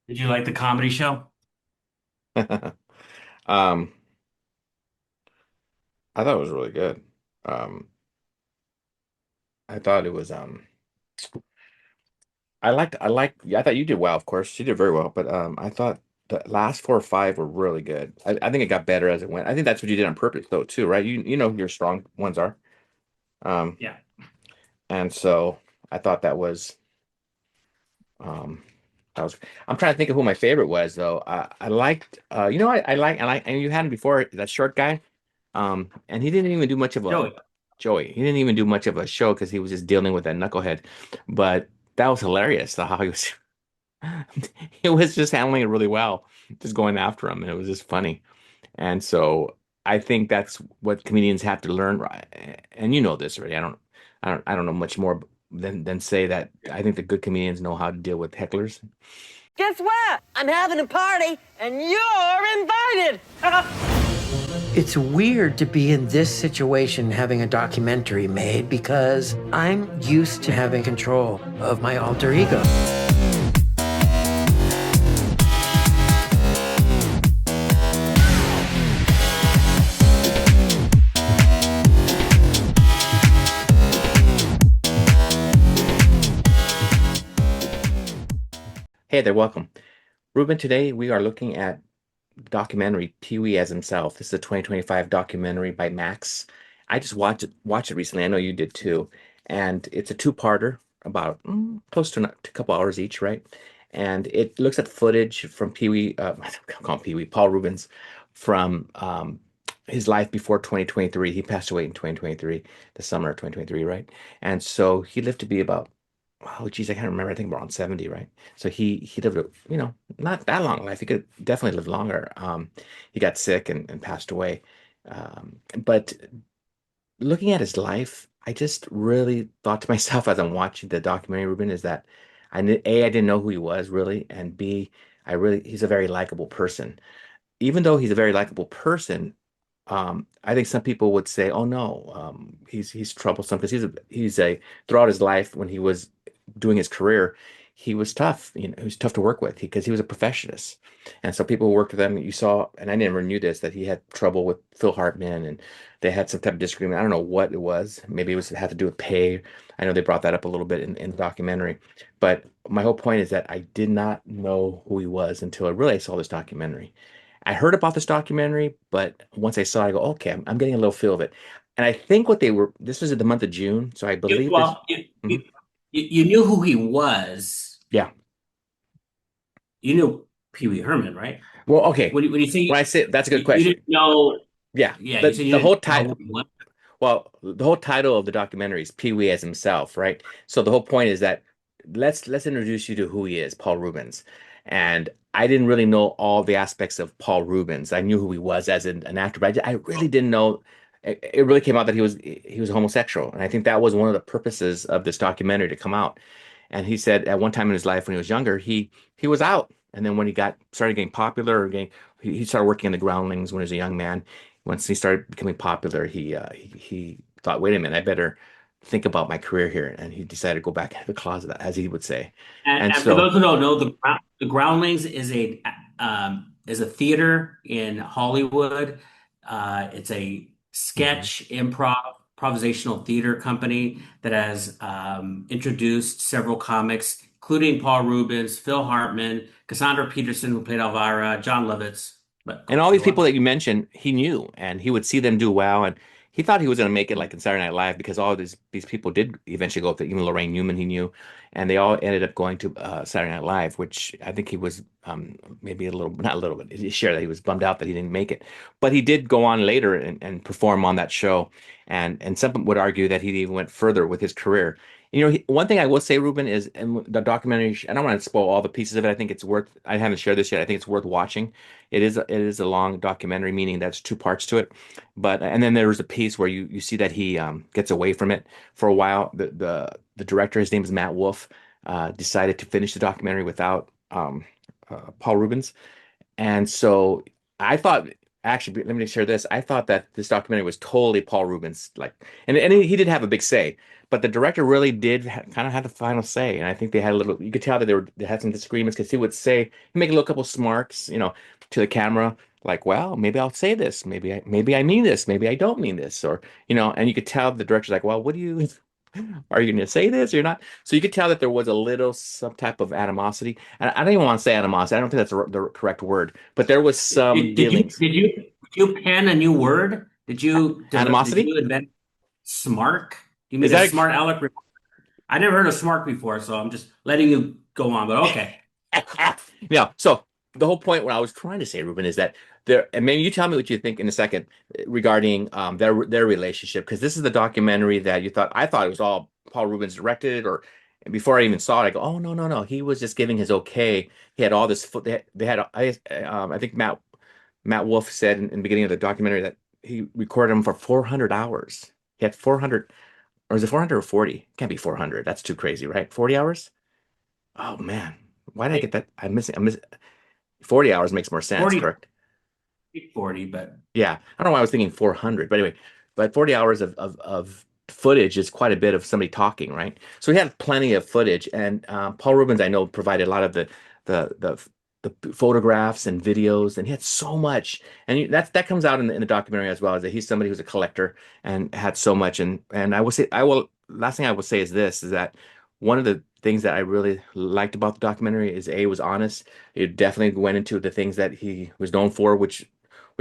Did you like the comedy show? Um, I thought it was really good. Um, I thought it was I thought you did well, of course. You did very well, but I thought the last four or five were really good. I think it got better as it went. I think that's what you did on purpose though, too, right? You know who your strong ones are. Um, Yeah. and so I thought um that was I'm trying to think of who my favorite was though. I liked I like and you had him before, that short guy. And he didn't even do much of a Joey. Joey. He didn't even do much of a show because he was just dealing with that knucklehead. But that was hilarious. How he was, he was just handling it really well, just going after him, and it was just funny. And so I think that's what comedians have to learn. Right? And you know this already. I don't know much more than say that I think the good comedians know how to deal with hecklers. Guess what? I'm having a party and you're invited. It's weird to be in this situation having a documentary made because I'm used to having control of my alter ego. Hey there, welcome. Ruben, today we are looking at documentary Pee-wee as himself. This is a 2025 documentary by Max. I just watched it recently. I know you did too. And it's a two-parter about close to a couple hours each, right? And it looks at footage from Pee-wee, I call him Pee-wee, Paul Reubens, from his life before 2023. He passed away in 2023, the summer of 2023, right? And so he lived to be about, oh geez, I can't remember. I think around 70, right? So he lived a, not that long life. He could definitely live longer. He got sick and passed away. But looking at his life, I just really thought to myself as I'm watching the documentary, Ruben, is that I didn't know who he was really, and B, he's a very likable person. Even though he's a very likable person, I think some people would say, "Oh no, he's troublesome," because he's a throughout his life when he was doing his career, he was tough. He was tough to work with because he was a perfectionist, and so people who worked with him. You saw, and I never knew this, that he had trouble with Phil Hartman, and they had some type of disagreement. I don't know what it was. Maybe it had to do with pay. I know they brought that up a little bit in the documentary, but my whole point is that I did not know who he was until I really saw this documentary. I heard about this documentary, but once I saw it, I go, okay, I'm getting a little feel of it. And I think this was in the month of June, so I You, believe this. well, you, Mhm. you, you knew who he was. Yeah. You knew Pee Wee Herman, right? Well, okay. When you When say I say that's a good you question. didn't know, Yeah. yeah, you The said you the whole didn't know title. who he was. The whole title of the documentary is Pee Wee as himself, right? So the whole point is that let's introduce you to who he is, Paul Reubens. And I didn't really know all the aspects of Paul Reubens. I knew who he was as an actor, but I really didn't know. It really came out that he was homosexual, and I think that was one of the purposes of this documentary to come out. And he said at one time in his life when he was younger, he was out, and then when he got started getting popular, or he started working in the groundlings when he was a young man. Once he started becoming popular, he thought, wait a minute, I better think about my career here, and he decided to go back into the closet, as he would say. And And for so, those who don't know, the Groundlings is a theater in Hollywood. It's a mhm. sketch improvisational theater company that has introduced several comics, including Paul Reubens, Phil Hartman, Cassandra Peterson, who played Elvira, John Lovitz. But And go, all these go people on. that you mentioned, he knew, and he would see them do well, and he thought he was going to make it like in Saturday Night Live because all these people did eventually go up there. Even Lorraine Newman, he knew, and they all ended up going to Saturday Night Live, which I think he was maybe a little, not a little bit, he shared that he was bummed out that he didn't make it, but he did go on later and perform on that show, and some would argue that he even went further with his career. One thing I will say, Ruben, is in the documentary, I don't want to spoil all the pieces of it. I think it's worth, I haven't shared this yet. I think it's worth watching. It is a long documentary, meaning that's two parts to it. But and then there was a piece where you see that he gets away from it for a while. The director, his name is Matt Wolf, decided to finish the documentary without Paul Reubens. And so I thought, actually, let me share this. I thought that this documentary was totally Paul Reubens, like, and he did have a big say, but the director really did kind of have the final say, and I think they had a little. You could tell that they had some disagreements because he would say, he'd make a little couple smarks, to the camera, like, "Well, maybe I'll say this, maybe I mean this, maybe I don't mean this," or and you could tell the director's like, "Well, what do you?" Are you going to say this or not? So you could tell that there was a little some type of animosity, and I don't even want to say animosity. I don't think that's the correct word, but there was some Did you dealings. did you did you pen a new word? Did Animosity? you invent smark? You Is mean a that smart aleck? I never heard of smark before, so I'm just letting you go on. But okay. yeah. So the whole point, what I was trying to say, Ruben, is that and maybe you tell me what you think in a second regarding their relationship, because this is the documentary that I thought it was all Paul Reubens directed, or and before I even saw it, I go, oh no, no, no, he was just giving his okay. He had all this foot. They had I think Matt Wolf said in the beginning of the documentary that he recorded him for 400 hours. He had 400, or is it 400 or 40? Can't be 400. That's too crazy, right? 40 hours? Oh man, why did I get that? I'm missing. 40 hours makes more sense, 40, correct? 40, but Yeah. I don't know why I was thinking 400, but anyway, but 40 hours of footage is quite a bit of somebody talking, right? So he had plenty of footage, and Paul Reubens, I know, provided a lot of the the the photographs and videos, and he had so much, and that comes out in the documentary as well, is that he's somebody who's a collector and had so much, and I will last thing I will say is this, is that one of the things that I really liked about the documentary is A, it was honest. It definitely went into the things that he was known for, which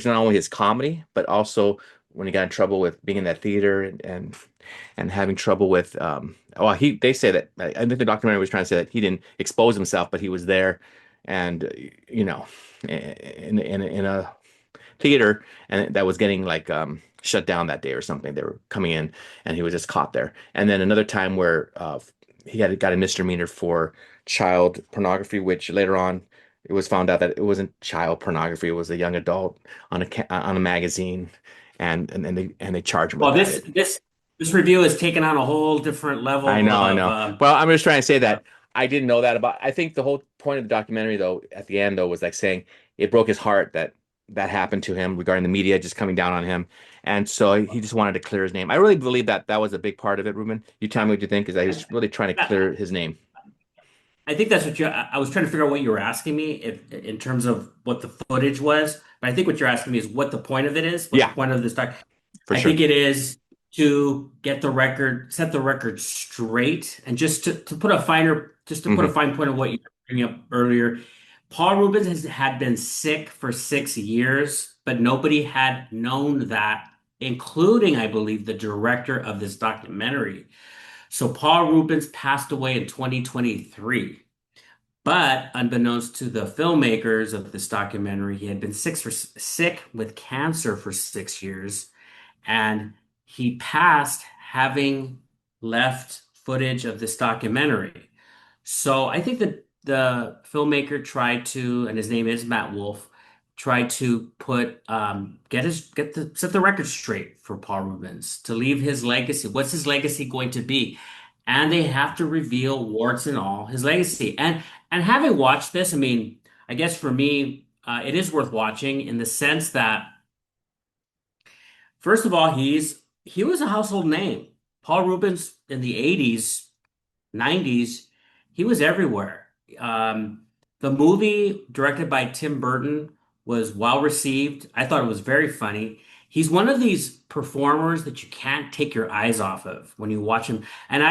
not only his comedy, but also when he got in trouble with being in that theater and having trouble with well, they say that, I think the documentary was trying to say that he didn't expose himself, but he was there, and in a theater, and that was getting like shut down that day or something. They were coming in, and he was just caught there. And then another time where he had got a misdemeanor for child pornography, which later on it was found out that it wasn't child pornography; it was a young adult on a magazine, and they charged him with well, that. this review has taken on a whole different I level know, I of know. Well, I'm just trying to say uh, that I didn't know that about. I think the whole point of the documentary, though, at the end, though, was like saying it broke his heart that that happened to him regarding the media just coming down on him, and so he just wanted to clear his name. I really believe that that was a big part of it, Ruben. You tell me what you think, is that he was really trying to clear his name. I think that's what I was trying to figure out what you were asking me if in terms of what the footage was. But I think what you're asking me is what the point of it is, what the Yeah, point of this doc. for I sure. think it is to get the record, set the record straight, and just to put a Hmm. fine point of what you were bringing up earlier. Paul Reubens had been sick for 6 years, but nobody had known that, including, I believe, the director of this documentary. So Paul Reubens passed away in 2023. But unbeknownst to the filmmakers of this documentary, he had been sick with cancer for 6 years, and he passed having left footage of this documentary. So I think that the filmmaker tried to, and his name is Matt Wolf, tried to put set the record straight for Paul Reubens to leave his legacy. What's his legacy going to be? And they have to reveal warts and all his legacy. And having watched this, I mean, I guess for me, it is worth watching in the sense that first of all, he was a household name. Paul Reubens in the 80s 90s, he was everywhere. The movie directed by Tim Burton was well received. I thought it was very funny. He's one of these performers that you can't take your eyes off of when you watch him. And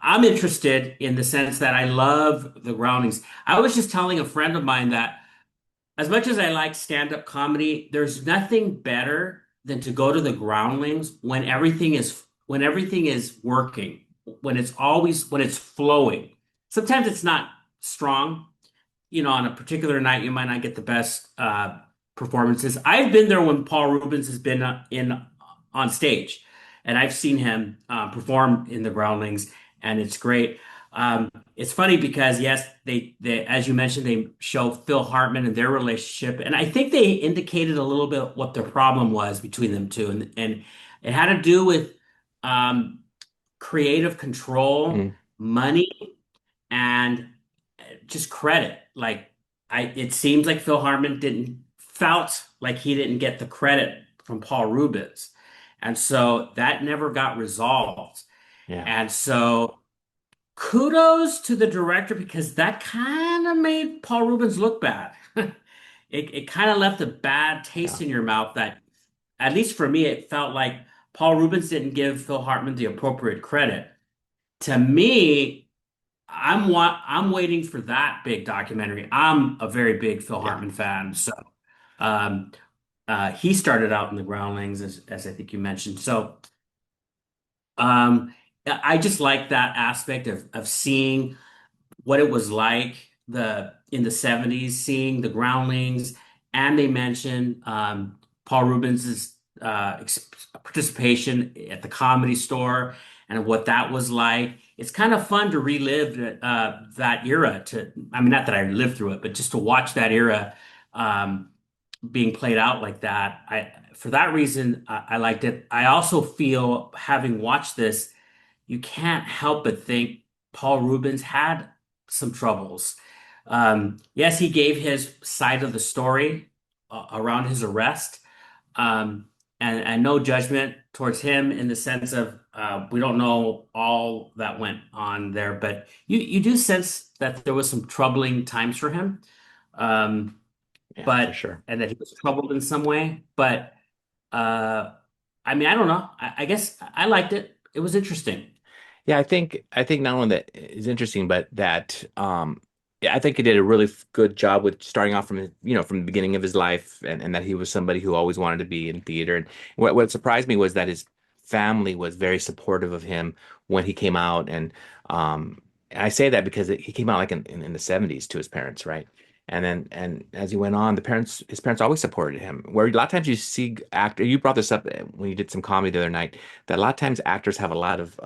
I'm interested in the sense that I love the groundings. I was just telling a friend of mine that as much as I like stand-up comedy, there's nothing better than to go to the groundlings when everything is working, when it's flowing. Sometimes it's not strong. On a particular night, you might not get the best performances. I've been there when Paul Reubens has been in on stage, and I've seen him perform in the groundlings, and it's great. It's funny because yes, they as you mentioned, they show Phil Hartman and their relationship, and I think they indicated a little bit what the problem was between them two, and it had to do with um, creative control, Hmm. money, and just credit. It seems like Phil Hartman didn't felt like he didn't get the credit from Paul Reubens, and so that never got resolved. Yeah. And so kudos to the director because that kind of made Paul Reubens look bad. It kind of left a bad taste Yeah. in your mouth that, at least for me, it felt like Paul Reubens didn't give Phil Hartman the appropriate credit. To me, I'm waiting for that big documentary. I'm a very big Phil Yeah. Hartman fan, so um, he started out in the Groundlings, as I think you mentioned. So um, I just like that aspect of seeing what it was like in the 70s, seeing the Groundlings, and they mentioned Paul Rubens's participation at the Comedy Store and what that was like. It's kind of fun to relive that era. I mean, not that I lived through it, but just to watch that era um, being played out like that. For that reason, I liked it. I also feel, having watched this, you can't help but think Paul Reubens had some troubles. Yes, he gave his side of the story around his arrest, um, and no judgment towards him in the sense of we don't know all that went on there, but you do sense that there was some troubling times for him, um, Yeah, for but sure. and that he was troubled in some way. But uh, I mean, I don't know. I guess I liked it. It was interesting. Yeah, I think not only that is interesting, but that yeah, I think he did a really good job with starting off from from the beginning of his life, and that he was somebody who always wanted to be in theater. And what surprised me was that his family was very supportive of him when he came out, and I say that because he came out like in the 70s to his parents, right? And as he went on, his parents always supported him. Where a lot of times you see actor, you brought this up when you did some comedy the other night, that a lot of times actors have a lot of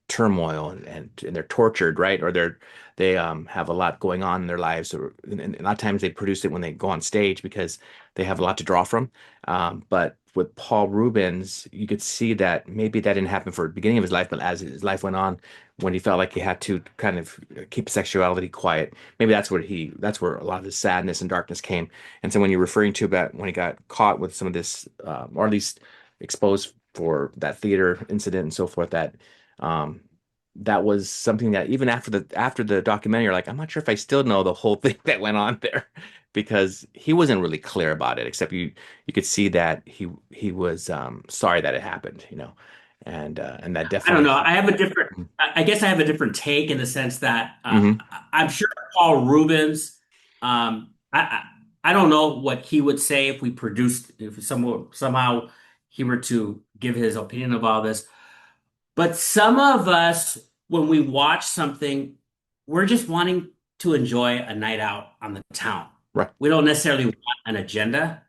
turmoil and they're tortured, right? Or they have a lot going on in their lives, and a lot of times they produce it when they go on stage because they have a lot to draw from. But with Paul Reubens, you could see that maybe that didn't happen for the beginning of his life, but as his life went on, when he felt like he had to kind of keep sexuality quiet, maybe that's where a lot of his sadness and darkness came. And so when you're referring to about when he got caught with some of this, or at least exposed for that theater incident and so forth, um, that was something that even after the documentary, you're like, I'm not sure if I still know the whole thing that went on there, because he wasn't really clear about it, except you could see that he was sorry that it happened, and that I don't definitely. know. I guess I have a different take in the sense that Hmm. I'm sure Paul Reubens, um, I, I I don't know what he would say if we produced, if somehow he were to give his opinion of all this. But some of us, when we watch something, we're just wanting to enjoy a night out on the town. Right. We don't necessarily want an agenda.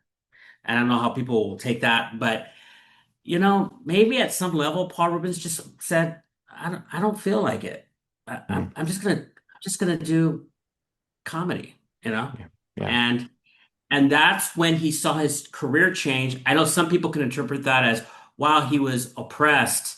I don't know how people will take that, but maybe at some level, Paul Reubens just said, I don't feel like it. Mhm. I'm just gonna do comedy, you know? Yeah. Yeah. And and that's when he saw his career change. I know some people can interpret that as, wow, he was oppressed.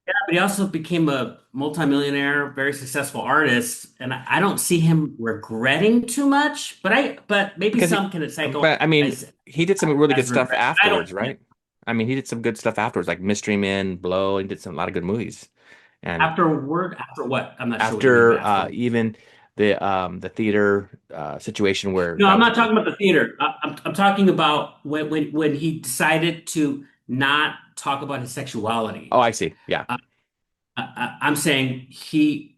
Yeah, but he also became a multimillionaire, very successful artist, and I don't see him regretting too much. But maybe Because some can but I mean, psychoanalyze he did some really good as stuff regret. I don't afterwards, see it. right? I mean, he did some good stuff afterwards, like Mystery Men, Blow, and did some a lot of good movies. And After what? I'm not sure what you mean by after after. even the theater situation where No, that I'm was a not big. talking about the theater. I'm talking about when he decided to not talk about his Oh, sexuality. I see. Yeah, I'm saying he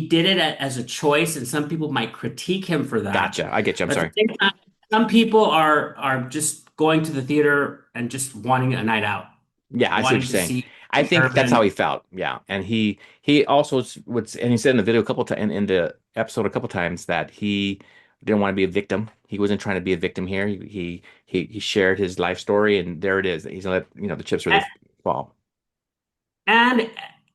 did it as a choice, and some people might critique him for that. gotcha. I get you. I'm But at sorry. the same time, some people are just going to the theater and just wanting a night out, Yeah, I see what you're wanting to saying. see I think that's how he urban. felt. Yeah, and he also would, and he said in the video a couple times, in the episode a couple times, that he didn't want to be a victim. He wasn't trying to be a victim here. He shared his life story, and there it is. He's let the chips really fall. And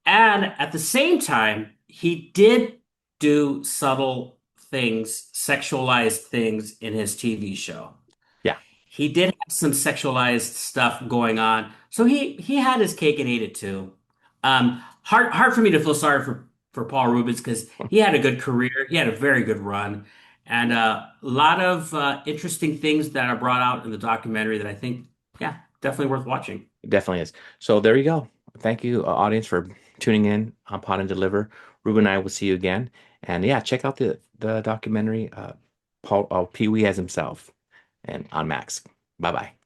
and at the same time, he did do subtle things, sexualized things in his TV show. Yeah, He did have some sexualized stuff going on. So he had his cake and ate it too. Hard for me to feel sorry for Paul Reubens because he had a good career. He had a very good run. And a lot of interesting things that are brought out in the documentary that I think, yeah, definitely worth watching. it definitely is. So there you go. Thank you, audience, for tuning in on Pod and Deliver. Ruben and I will see you again. And yeah, check out the documentary Pee Wee as himself and on Max. Bye bye.